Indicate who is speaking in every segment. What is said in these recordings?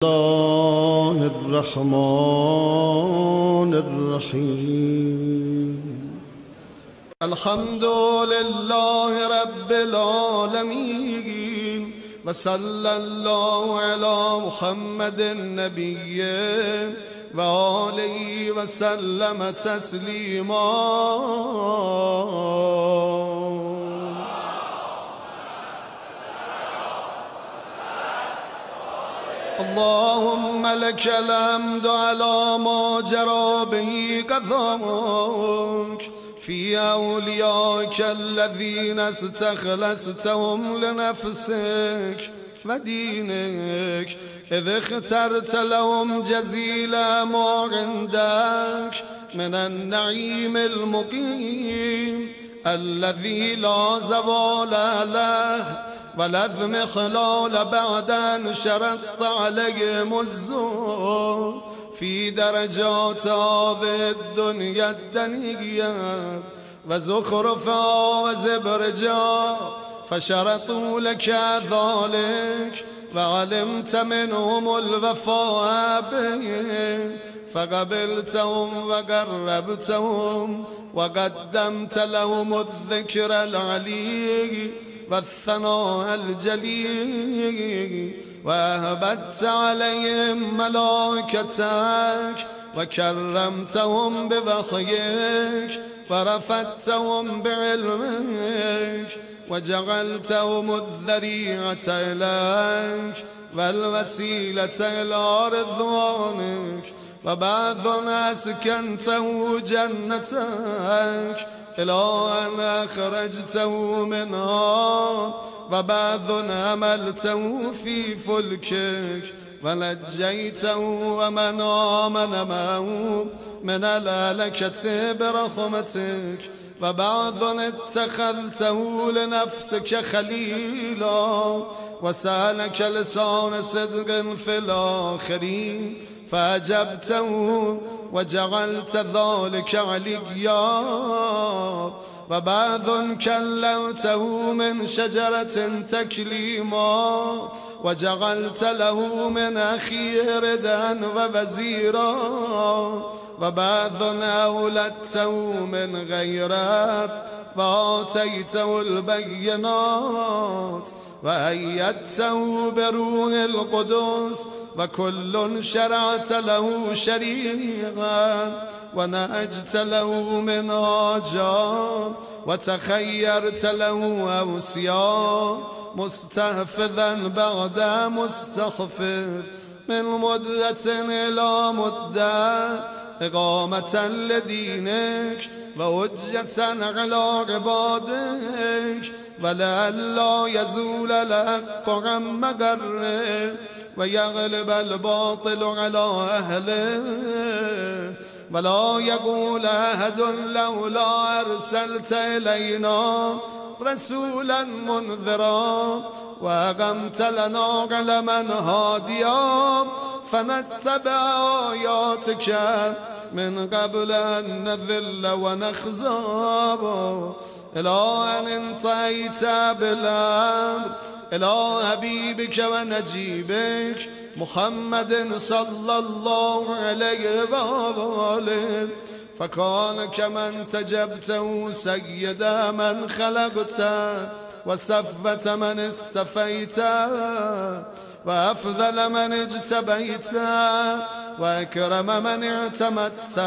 Speaker 1: الله الرحمن الرحيم الحمد لله رب العالمين وصلى الله على محمد النبي وآله وسلم تسليما اللهم لك الحمد على ما جرى به قضاءك في أوليائك الذين استخلصتهم لنفسك ودينك إذ اخترت لهم جزيل ما عندك من النعيم المقيم الذي لا زوال له ولذم خلال بعد أن شرطت عليهم الزور في درجات هذه الدنيا الدنيا وزخرفها وزبرجها فشرطوا لك ذلك وعلمت منهم الوفاء بهم فقبلتهم وقربتهم وقدمت لهم الذكر العلي والثناء الجليل وأهبت عليهم ملائكتك وكرمتهم بوحيك ورفعتهم بعلمك وجعلتهم الذريعة إليك والوسيلة إلى رضوانك وبعض أسكنته جنتك إلى أن أخرجته منها وبعض أملته في فلكك ونجيته ومن آمن معه من الهلكة برحمتك وبعض اتخذته لنفسك خليلا وسألك لسان صدق في الآخرين فأجبته وجعلت ذلك عليا وبعض كلمته من شجرة تكليما وجعلت له من أخيه ردا ووزيرا وبعض أولدته من غيره وآتيته البينات وأيدته بروح القدس وكل شرعت له شريعا ونهجت له منهاجا وتخيرت له أوصيا مستحفظا بعد مستحفظ من مدة إلى مدة إقامة لدينك وحجة على عبادك ولئلا يزول الحق عن مقره ويغلب الباطل على أهله ولا يقول أحد لولا أرسلت إلينا رسولا منذرا وأقمت لنا علما هاديا فنتبع آياتك من قبل أن نذل ونخزى إلى أن انتهيت بالأمر إلى حبيبك ونجيبك محمد صلى الله عليه وآله فكان كما انتجبته سيد من خلقت وسفة من استفيت وأفضل من اجتبيت وأكرم من اعتمدت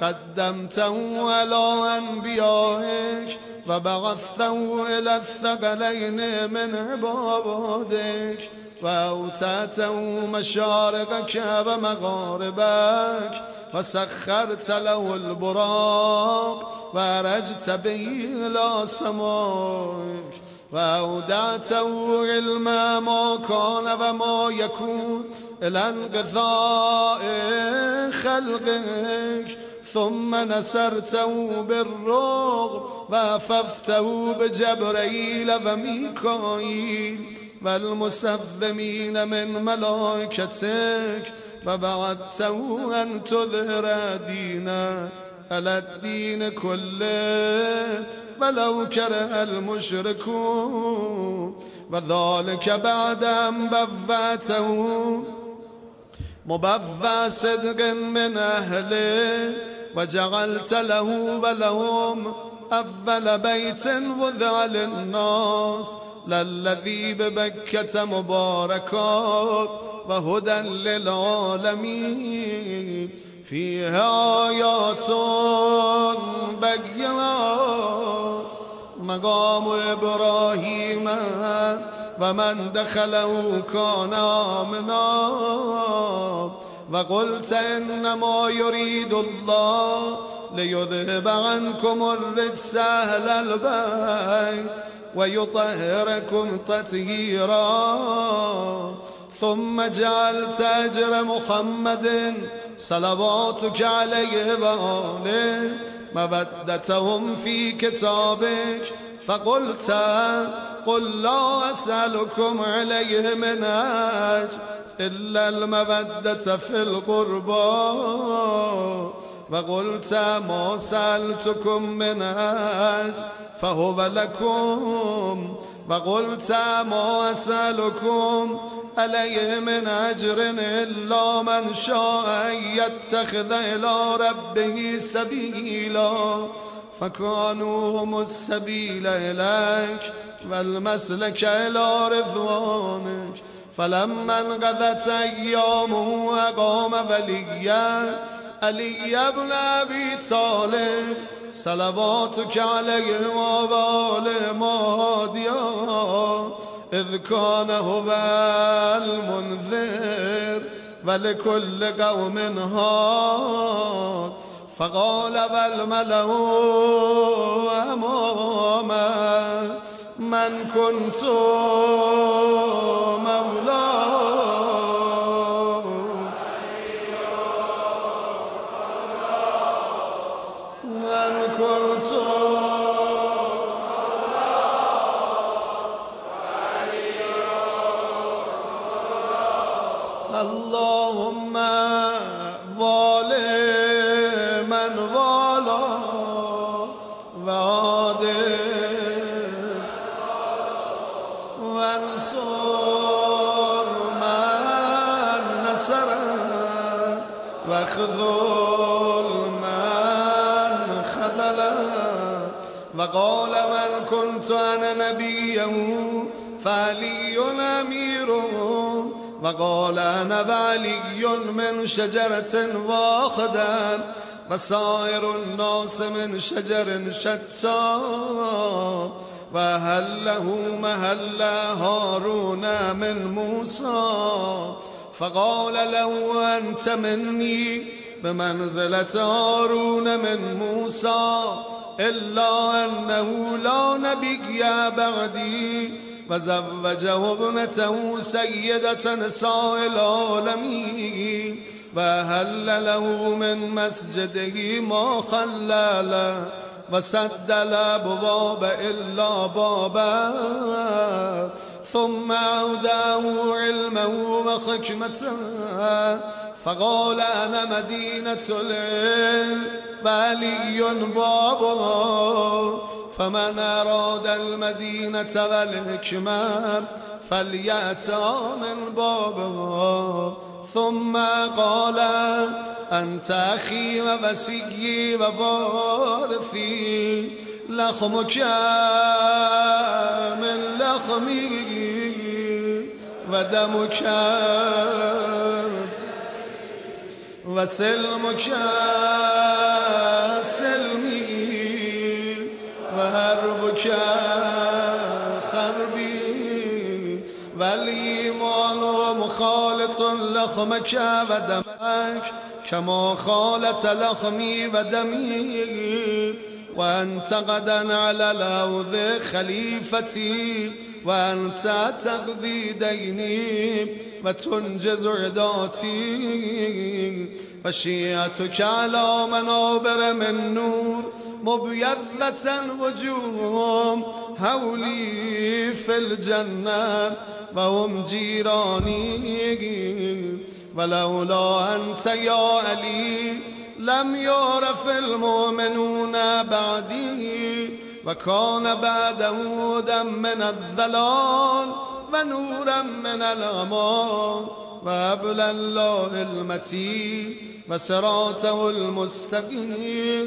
Speaker 1: قدمته على أنبيائك وبعثته إلى الثقلين من عبادك وأوتاته مشارقك ومغاربك وسخرت له البراق وأرجت به إلى سمائك وأودعته علم ما كان وما يكون إلى انقضاء خلقك ثم نصرته بالرعب وأففته بجبريل وميكائيل والمسبمين من ملائكتك وبعثته أن تظهر دينا على الدين كله ولو كره المشركون وذلك بعد أن بوأته مبوأ صدق من أهله وجعلت له ولهم أول بيت وضع للناس للذي ببكة مباركا وهدى للعالمين فيها آيات بينات مقام إبراهيم ومن دخله كان آمنا وقلت إنما يريد الله ليذهب عنكم الرجس أهل البيت ويطهركم تطهيرا ثم جعلت أجر محمد صلواتك عليه وآله مودتهم في كتابك فقلت قل لا أسألكم عليه من أجر إلا المودة في القربى وقلت ما سألتكم من أجر فهو لكم وقلت ما أسألكم عليه من أجر إلا من شاء أن يتخذ إلى ربه سبيلا فكانوا هم السبيل إليك والمسلك إلى رضوانك فلما انقضت أيامه أقام وليا علي بن أبي طالب صلواتك عليه وآله مهديا إذ كان هو المنذر ولكل قوم هاد فقال والملأ أمامه من كنت مولاه من كنت اللهم والي من والى وعادل وانصر من نصر واخذل من خذل وقال من كنت أنا نبيه فعلي أميره وقال أنا وعلي من شجرة واحدة وسائر الناس من شجر شتى وهل له مهل هارون من موسى فقال له أنت مني بمنزلة هارون من موسى إلا أنه لا نبي بعدي وزوجه ابنته سيدة نساء العالمين وهل له من مسجده ما خلل وسد الأبواب إلا بابا ثم أوداه علمه وحكمته فقال أنا مدينة العلم وعلي بابها فمن أراد المدينة والحكمة فليأتى من بابها ثم قال أنت أخي ووسيي ووارثي لحمك من لحمي ودمك وسلمك سلمي وحربك حربي والإيمان مخالط لحمك ودمك كما خالت لحمي ودمي وأنت غدا على الأرض خليفتي وأنت تقضي ديني وتنجز عداتي وشيعتك على منابر من نور مبيضة وجوههم هولي في الجنة وهم جيراني ولولا أنت يا علي لم يعرف المؤمنون بعدي وكان بعد هدى من الضلال ونورا من الأمان وحبل الله المتين وصراطه المستقيم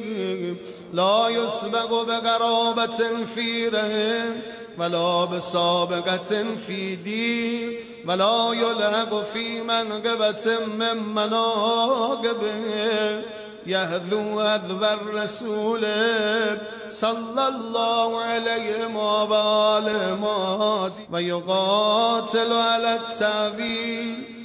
Speaker 1: لا يسبق بقرابة في رحم ولا بسابقة في دين ولا يلحق في منقبة من مناقبه يهذو هذو الرسول صلى الله عليه وآله ويقاتل على التأويل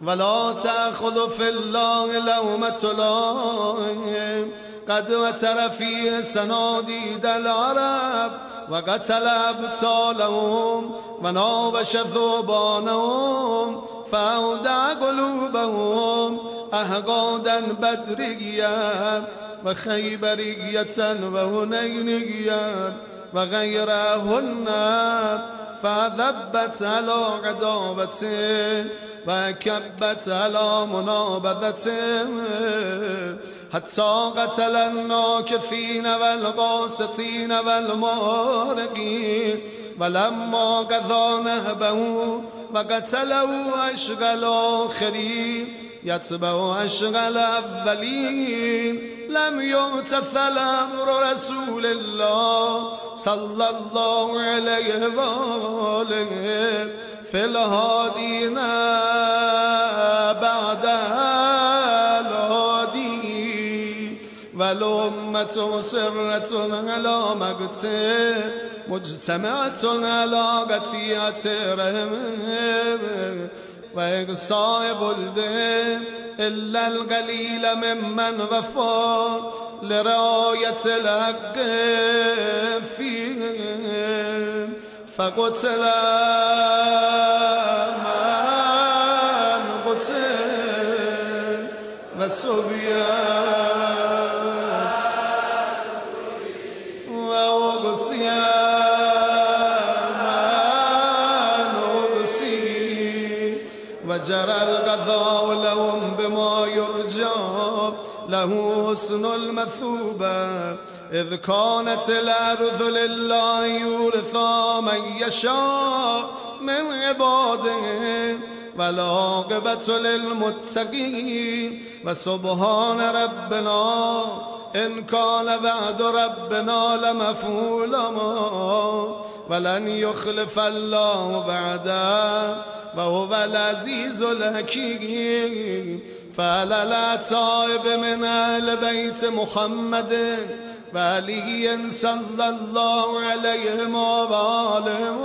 Speaker 1: ولا تأخذ في الله لومة لائم قد وتر فيه صناديد العرب وقتل أبطالهم وناوش ذوبانهم فأودع قلوبهم أحقادا بدريا وخيبرية وهنينية وغيرهن فذبت على عداوته وكبت على منابذته حتى قتل الناكثين والقاسطين والمارقين ولما قضى نهبه وقتله أشغل آخرين يتبع أشغل أولين لم يمتثل أمر رسول الله صلى الله عليه وآله في الهادين بعد الهادي والأمة سرة على مقته مجتمعة على قتية رحمه وإقصاء بلده إلا القليل ممن وفى لرعاية الحق فيه فقتل من قتل وسبيان وأغصي وجرى القضاء لهم بما يرجى له حسن المثوبة إذ كانت الأرض لله يورثها من يشاء من عباده والعاقبة للمتقين وسبحان ربنا إن كان وعد ربنا لمفعولا ولن يخلف الله وعده وهو العزيز الحكيم فعلى الأتائب من أهل بيت محمد وعلي صلى الله عليه وآله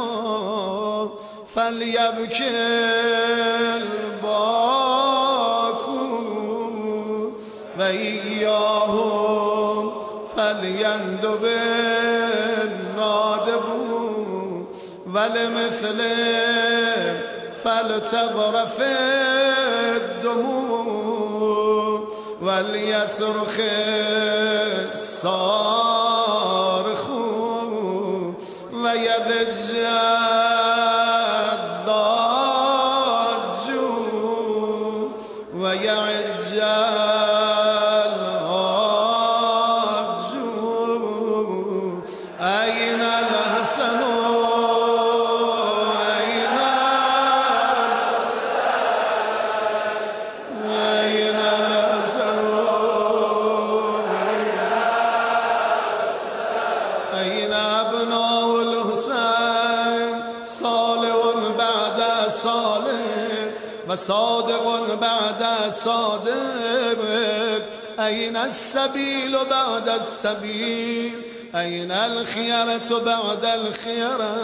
Speaker 1: فليبكي الباكون وإياهم فليندب النادبون ولمثله فلتغرف الدموع وليصرخ الصارخون ويضج الضاجون ويعج العاجون أين الحسن وصادق بعد صادق أين السبيل بعد السبيل أين الخيرة بعد الخيرة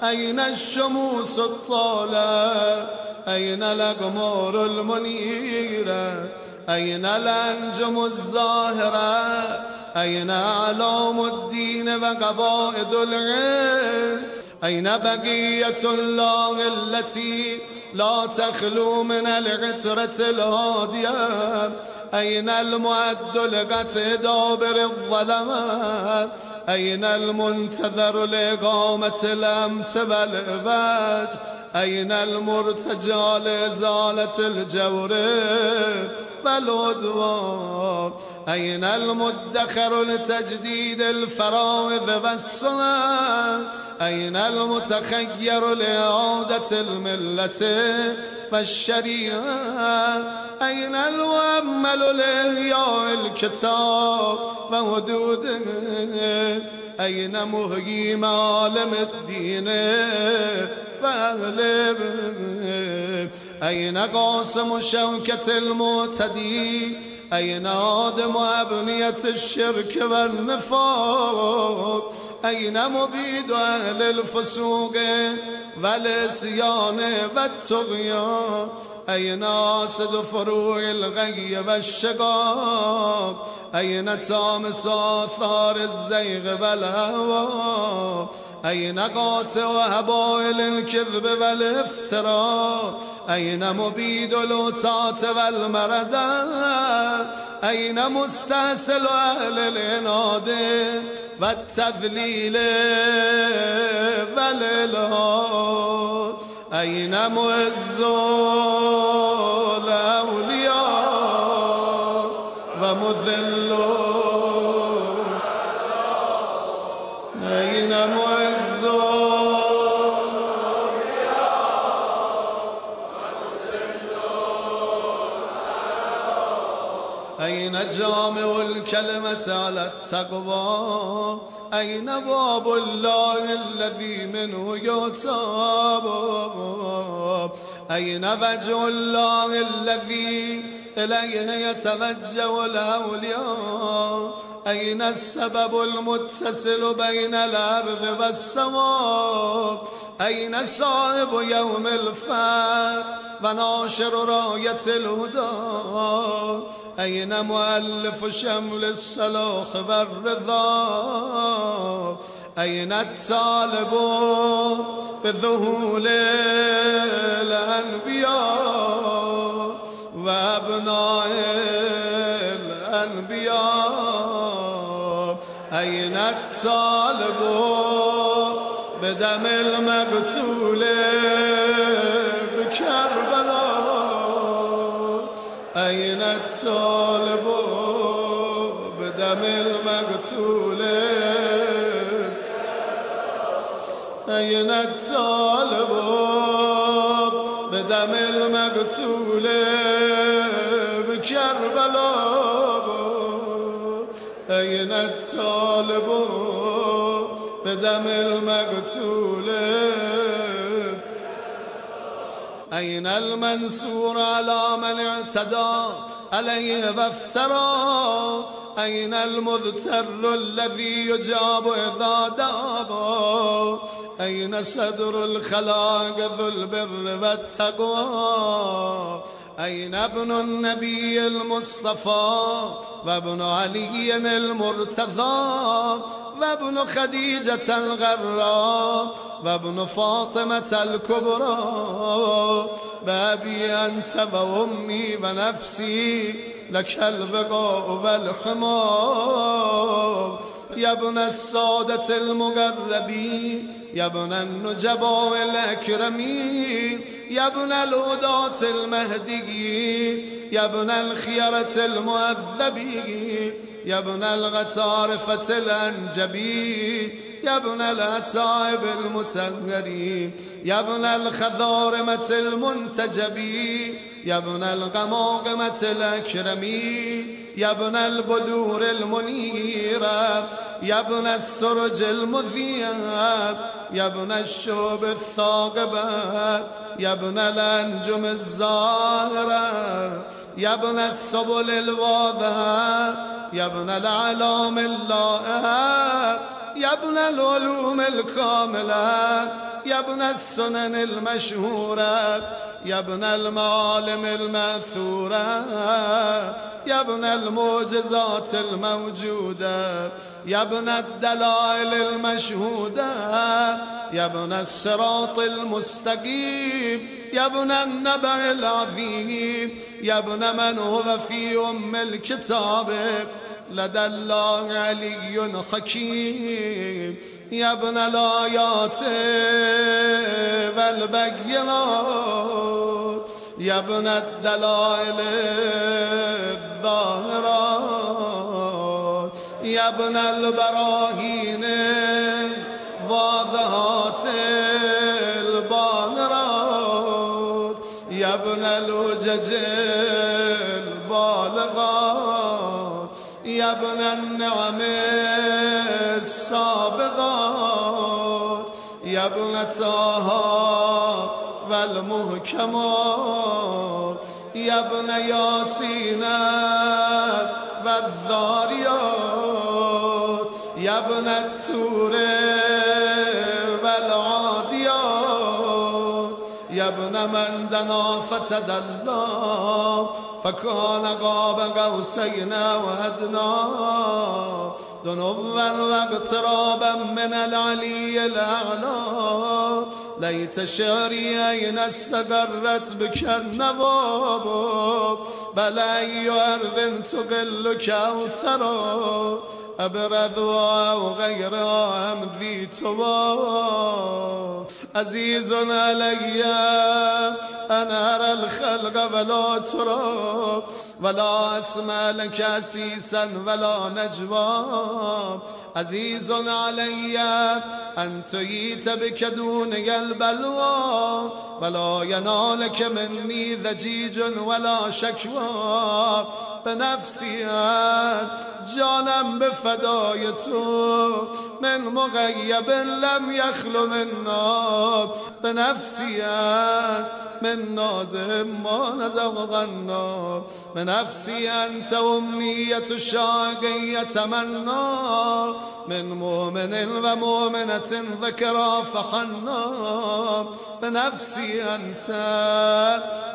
Speaker 1: أين الشموس الطالة أين الأقمار المنيرة أين الأنجم الزاهرة أين أعلام الدين وقواعد العلم أين بقية الله التي لا تخلو من العترة الهادية أين المعد لقتل دابر الظلمات أين المنتظر لإقامة الأمت والإباج أين المرتجى لإزالة الجور والعدوان أين المدخر لتجديد الفرائض والسنن أين المتخير لإعادة الملة والشريعة أين المؤمل لإحياء الكتاب وحدوده أين مهيي معالم الدين وأهله أين قاسم شوكة المعتدي أين آدم أبنية الشرك والنفاق أين مبيد أهل الفسوق والعصيان والطغيان أين آسد فروع الغي والشقاق أين طامس آثار الزيغ والهوى أين قاطع هبائل الكذب والافتراء أين مبيد الوطاة والمردة أين مستأصل أهل العناد والتذليل والإلحاد أين معز الأولياء ومذل أين معز أين جامع الكلمة على التقوى أين باب الله الذي منه يتاب أين وجه الله الذي إليه يتوجه الأولياء أين السبب المتصل بين الأرض والسماء أين صاحب يوم الفتح وناشر راية الهدى أين مؤلف شمل الصلاح والرضا أين الطالب بذهول الأنبياء وأبناء الأنبياء أين الطالب بدم المقتول بكربلاء أين الطالب بدم المقتول أين الطالب بدم المقتول بكربلاء أين الطالب بدم المقتول أين المنصور على من اعتدى عليه وافترى أين المذتر الذي يجاب إذا داب أين صدر الخلاق ذو البر والتقوى أين ابن النبي المصطفى وابن علي المرتضى وابن خديجة الغراء وابن فاطمة الكبرى بابي أنت وأمي ونفسي لك البقاء والحمار يا ابن السادة المقربين يا ابن النجباء الأكرمين يا ابن الهداة المهديين يا ابن الخيرة المؤذبين يا ابن الغطارفة الأنجبين يا ابن الأتائب المتهرين يا ابن الخضارمة المنتجبين يا ابن الغماغمة الأكرمين يا ابن البدور المنيرة يا ابن السرج المذيب يا ابن الشوب الثاقبة يا ابن الأنجم الزاهرة يا ابن السبل الواضحة يا ابن العلام اللائحة يا ابن العلوم الكاملة يا ابن السنن المشهورة يا ابن المعالم المأثورة يا ابن المعجزات الموجودة يا ابن الدلائل المشهودة يا ابن الصراط المستقيم يا ابن النبأ العظيم يا ابن من هو في أم الكتاب لدى الله علي حكيم يا ابن الآيات والبينات يا ابن الدلائل الظاهرات يا ابن البراهين الواضحات الباهرات يا ابن الوجج البالغات يا ابن النعم السابقات يا ابن طه والمحكمات يا ابن ياسين والذاريات يا ابن التور والعاديات يا ابن من دنا فتدلى فكان قاب قوسين وأدنى دنوا واقترابا من العلي الأعلى ليت شعري أين استقرت بك النواب بل أي أرض تقل كوثرا أبرد وغيرها أمذي تواب عزيز علي أن أرى الخلق ولا تراب ولا أسمع لك أسيسا ولا نجوى عزيز علي أن تيت بك دوني البلوى ولا ينالك مني ضجيج ولا شكوى بنفسي جانم بفدای تو من مغیب لم یخلو منا بنفسیت من نازم ما نزغ غنا بنفسی انت امنیت شاقی یتمنا من مؤمن و مؤمنة ذکرا فحنا بنفسی انت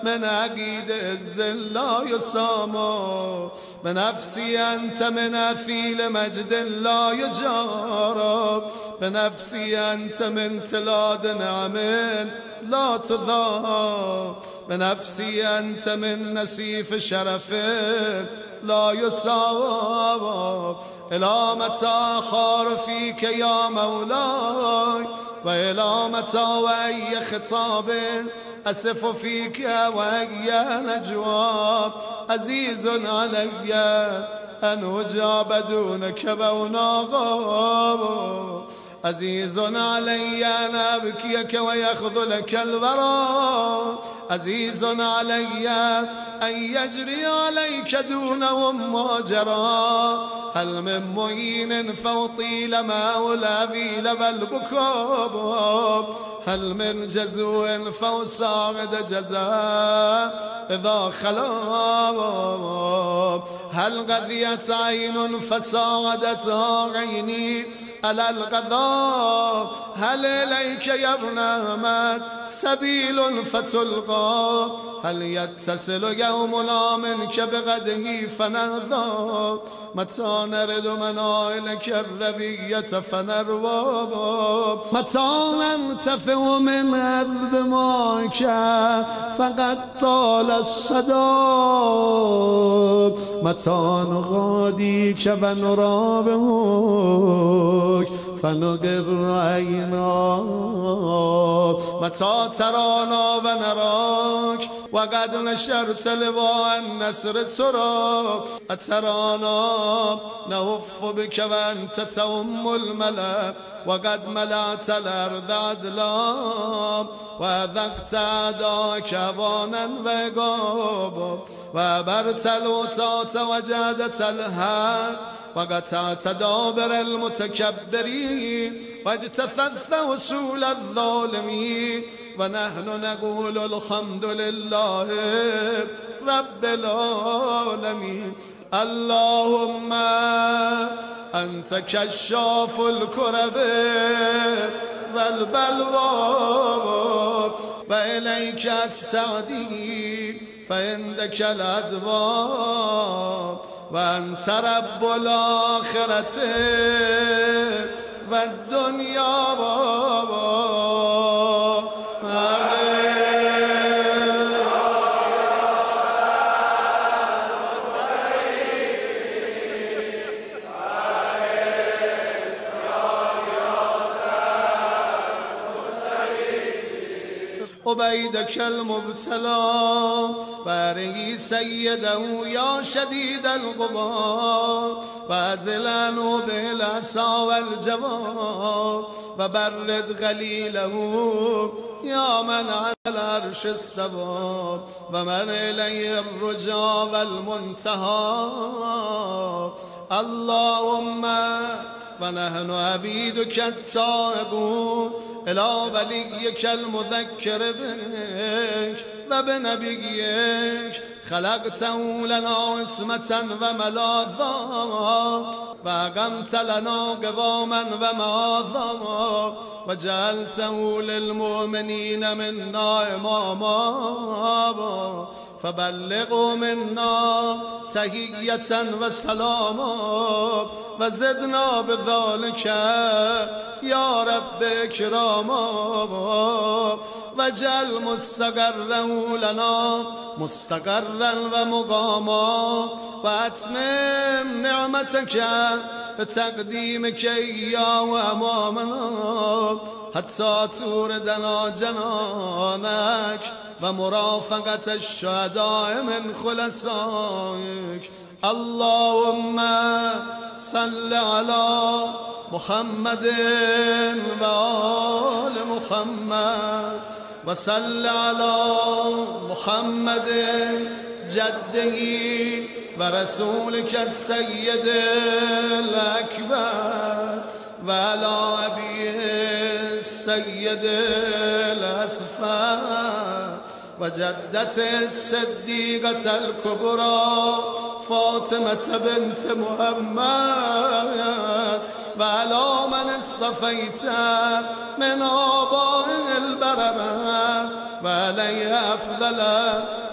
Speaker 1: من عقید الزل لا يساما بنفسی انت من اثیل مجد لا يجارب بنفسی انت من تلاد نعم لا تضام بنفسی انت من نسیف شرف لا يصاب الى متى خار فيك يا مولاي والى متى واي خطاب أسف فيك وأي نجوى عزيز علي أن أجاب دونك بوناغاب عزيز علي أن أبكيك ويخذلك الورى عزيز علي أن يجري عليك دونهم ما جرى هل من معين فوطيل ماء الأبيل والبكاب هل من جزو فوصاعد جزاء إذا خلاب هل غذيت عين فصاعدتها عيني على القضاء هل إليك يا ابن أحمد سبيل فتلقى هل يتصل يومنا منك بغده فنهضى متى نرد منائلك الربية فنروى متى ننتفع من أذب ماك فقد طال الصداب متى نغاديك ونرى بهوك فنقر عينا متى ترانا ونراك وقد نشرت لواء النسر ترى أترانا نهف بك وأنت تؤم الملا وقد ملأت الأرض عدلا وذقت أعداءك هوانا وعقابا وبرت الوطاة وجادت الهاد وقطعت دابر المتكبرين واجتثثت وصول الظالمين ونحن نقول الحمد لله رب العالمين اللهم أنت كشاف الكرب والبلوى وإليك أستعدي فعندك الأدوار وأنت رب الآخرة والدنيا عبيدك المبتلى بارئ سيده يا شديد القضاء وازلنه بالعصا والجواب وبرد غليله يا من على العرش استوى ومن إليه الرجا والمنتهى اللهم ونحن عبيدك التائبون إلى وليك المذكر بك وبنبيك خلقته لنا عصمة وملاذا وأقمت لنا قواما ومعاذا وجعلته للمؤمنين منا إماما فبلغوا منا تحية وسلاما وزدنا بذلك يا رب اكراما وجعل مستقره لنا مستقرا ومقاما واتمم نعمتك بتقديمك إياه أمامنا حتى توردنا جنانك ومرافقة الشهداء من خلصائك اللهم صل على محمد وآل محمد وصل على محمد جده ورسولك السيد الأكبر وعلى أبيه السيد الأصفر وجدته الصديقة الكبرى فاطمة بنت محمد وعلى من اصطفيت من آبائه البررة وعليه أفضل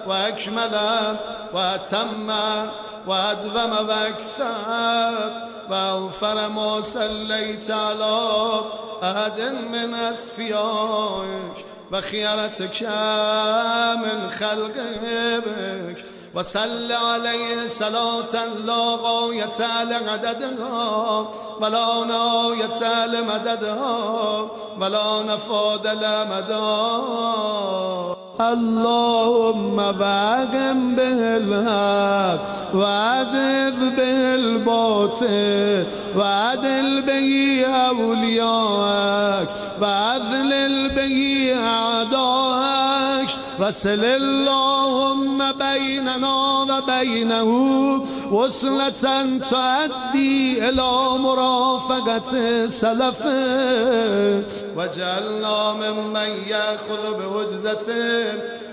Speaker 1: وأكمل وأتم وأدوم وأكثر وأوفر ما صليت على أحد من أصفيائك وخيرتك من خلقك وصل عليه صلاة لا غاية لعددها ولا نهاية لمددها ولا نفاد لمدها اللهم باقم به الحق وعدد به الباطل وعدل به أولياءك وأذلل به أعداءك وصل اللهم بيننا وبينه وصلة تؤدي إلى مرافقة سلفه وجعلنا ممن يأخذ بوجزته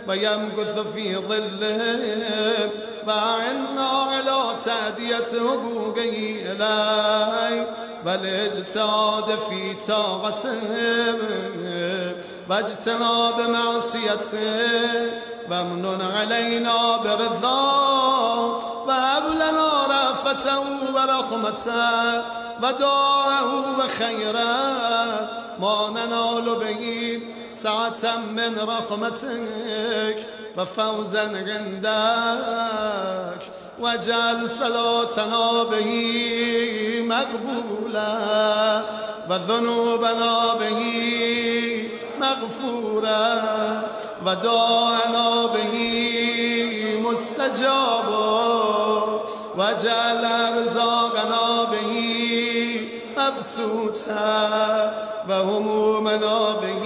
Speaker 1: ويمكث في ظله وأعنا على تأدية حقوقه إليه والاجتهاد في طاعته واجتناب معصيته وامنن علينا برضاه وهب لنا رأفته ورحمته ودعاءه وخيره ما ننال به سعة من رحمتك وفوزا عندك واجعل صلاتنا به مقبولا وذنوبنا به مغفورا ودعانا به مستجابا واجعل أرزاقنا به مبسوطا وهمومنا به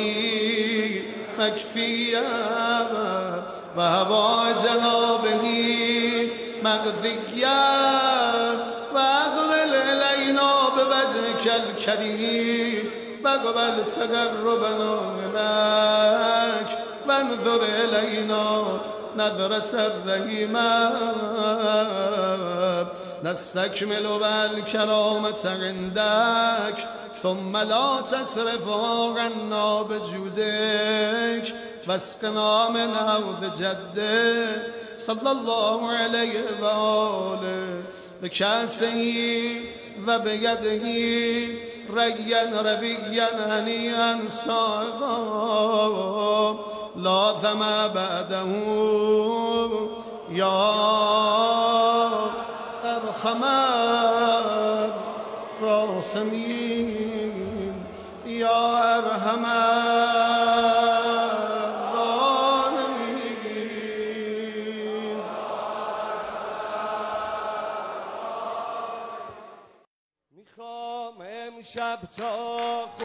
Speaker 1: مكفيا وهوائجنا به مقضيا وأقبل إلينا بوجهك الكريم واقبل تقربنا إليك وانظر إلينا نظرة الرحيمة نستكمل بالكرامة عندك ثم لا تصرف عنا بجودك واسقنا من حوض جدك صلى الله عليه وآله بكاسه وبيده ريا ربيا هنيئا صائغا لا ثم بعده يا أرحم الراحمين يا أرحم الراحمين
Speaker 2: شب تا